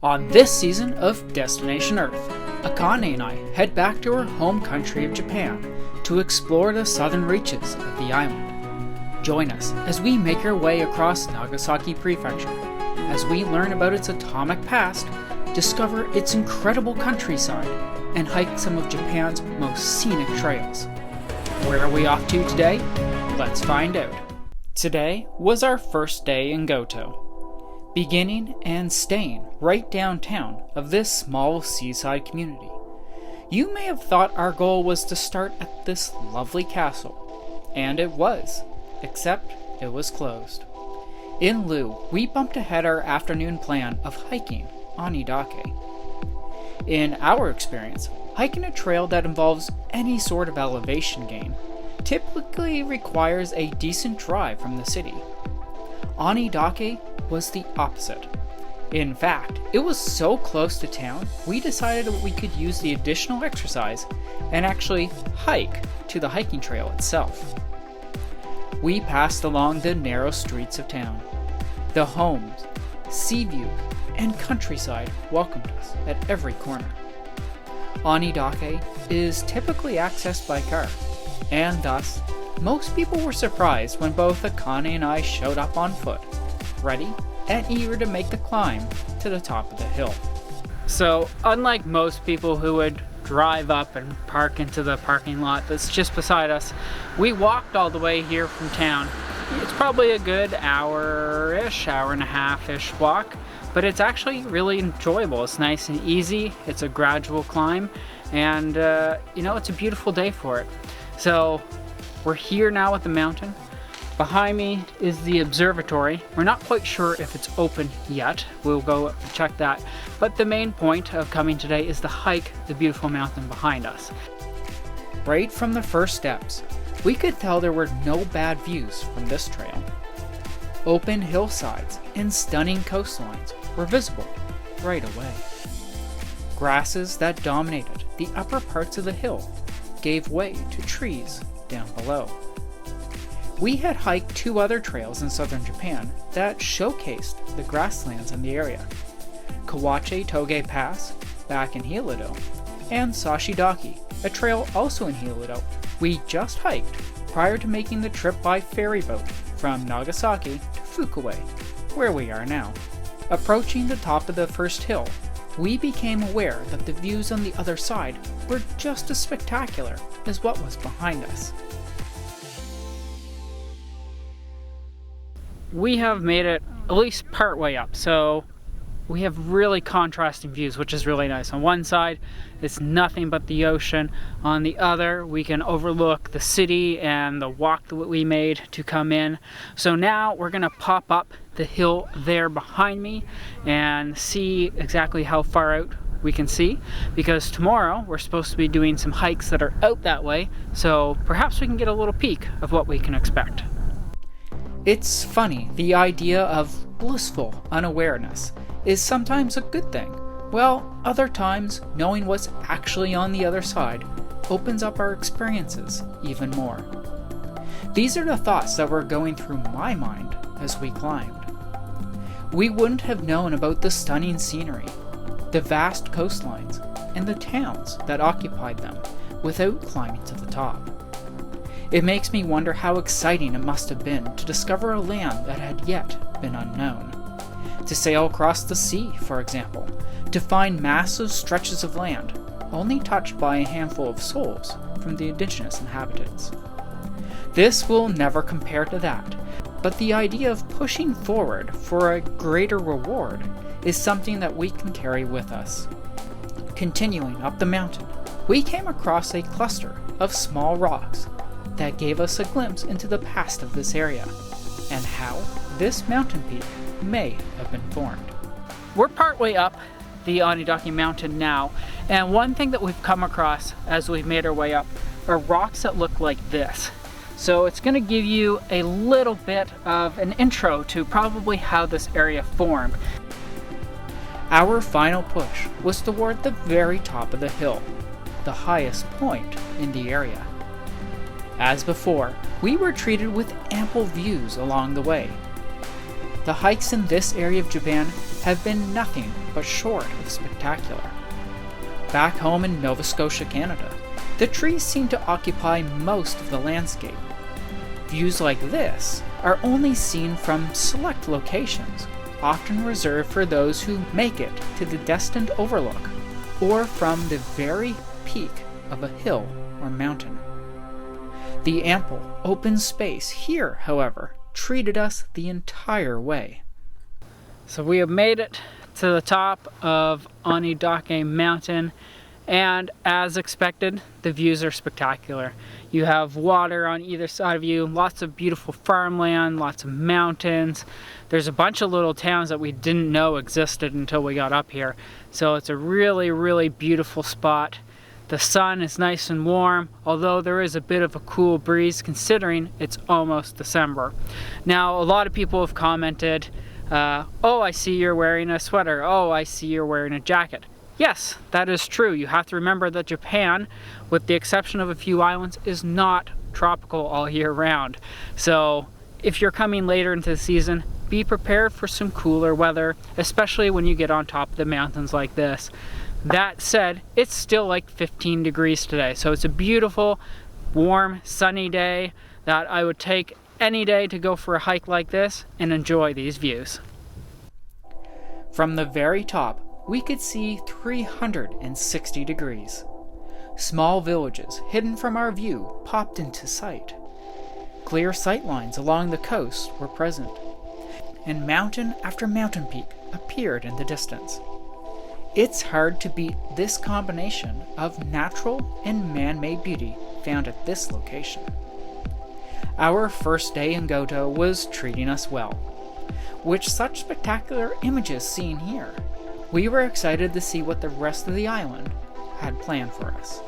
On this season of Destination Earth, Akane and I head back to her home country of Japan to explore the southern reaches of the island. Join us as we make our way across Nagasaki Prefecture, as we learn about its atomic past, discover its incredible countryside, and hike some of Japan's most scenic trails. Where are we off to today? Let's find out. Today was our first day in Goto, beginning and staying right downtown of this small seaside community. You may have thought our goal was to start at this lovely castle, and it was, except it was closed. In lieu, we bumped ahead our afternoon plan of hiking Onidake. In our experience, hiking a trail that involves any sort of elevation gain typically requires a decent drive from the city. Onidake was the opposite. In fact, it was so close to town, we decided that we could use the additional exercise and actually hike to the hiking trail itself. We passed along the narrow streets of town. The homes, sea view, and countryside welcomed us at every corner. Onidake is typically accessed by car, and thus, most people were surprised when both Akane and I showed up on foot, ready and eager to make the climb to the top of the hill. So, unlike most people who would drive up and park into the parking lot that's just beside us, we walked all the way here from town. It's probably a good hour-ish, hour and a half-ish walk, but it's actually really enjoyable. It's nice and easy, it's a gradual climb, and it's a beautiful day for it. So, we're here now at the mountain. Behind me is the observatory. We're not quite sure if it's open yet. We'll go check that. But the main point of coming today is to hike the beautiful mountain behind us. Right from the first steps, we could tell there were no bad views from this trail. Open hillsides and stunning coastlines were visible right away. Grasses that dominated the upper parts of the hill gave way to trees down below. We had hiked two other trails in southern Japan that showcased the grasslands in the area: Kawache Toge Pass back in Hyodo, and Sashidaki, a trail also in Hyodo we just hiked prior to making the trip by ferry boat from Nagasaki to Fukue, where we are now. Approaching the top of the first hill, we became aware that the views on the other side were just as spectacular as what was behind us. We have made it at least part way up, so we have really contrasting views, which is really nice. On one side, it's nothing but the ocean. On the other, we can overlook the city and the walk that we made to come in. So now we're gonna pop up the hill there behind me and see exactly how far out we can see, because tomorrow we're supposed to be doing some hikes that are out that way, so perhaps we can get a little peek of what we can expect. It's funny, the idea of blissful unawareness is sometimes a good thing, while other times knowing what's actually on the other side opens up our experiences even more. These are the thoughts that were going through my mind as we climbed. We wouldn't have known about the stunning scenery, the vast coastlines, and the towns that occupied them without climbing to the top. It makes me wonder how exciting it must have been to discover a land that had yet been unknown. To sail across the sea, for example, to find massive stretches of land only touched by a handful of souls from the indigenous inhabitants. This will never compare to that, but the idea of pushing forward for a greater reward is something that we can carry with us. Continuing up the mountain, we came across a cluster of small rocks that gave us a glimpse into the past of this area, and how this mountain peak may have been formed. We're partway up the Onidake mountain now, and one thing that we've come across as we've made our way up are rocks that look like this. So it's going to give you a little bit of an intro to probably how this area formed. Our final push was toward the very top of the hill, the highest point in the area. As before, we were treated with ample views along the way. The hikes in this area of Japan have been nothing but short of spectacular. Back home in Nova Scotia, Canada, the trees seem to occupy most of the landscape. Views like this are only seen from select locations, often reserved for those who make it to the destined overlook, or from the very peak of a hill or mountain. The ample, open space here, however, treated us the entire way. So we have made it to the top of Onidake Mountain, and as expected, the views are spectacular. You have water on either side of you, lots of beautiful farmland, lots of mountains. There's a bunch of little towns that we didn't know existed until we got up here. So it's a really, really beautiful spot. The sun is nice and warm, although there is a bit of a cool breeze considering it's almost December. Now, a lot of people have commented, oh, I see you're wearing a sweater. Oh, I see you're wearing a jacket. Yes, that is true. You have to remember that Japan, with the exception of a few islands, is not tropical all year round. So if you're coming later into the season, be prepared for some cooler weather, especially when you get on top of the mountains like this. That said, it's still like 15 degrees today, so it's a beautiful, warm, sunny day that I would take any day to go for a hike like this and enjoy these views. From the very top, we could see 360 degrees. Small villages hidden from our view popped into sight. Clear sightlines along the coast were present, and mountain after mountain peak appeared in the distance. It's hard to beat this combination of natural and man-made beauty found at this location. Our first day in Goto was treating us well. With such spectacular images seen here, we were excited to see what the rest of the island had planned for us.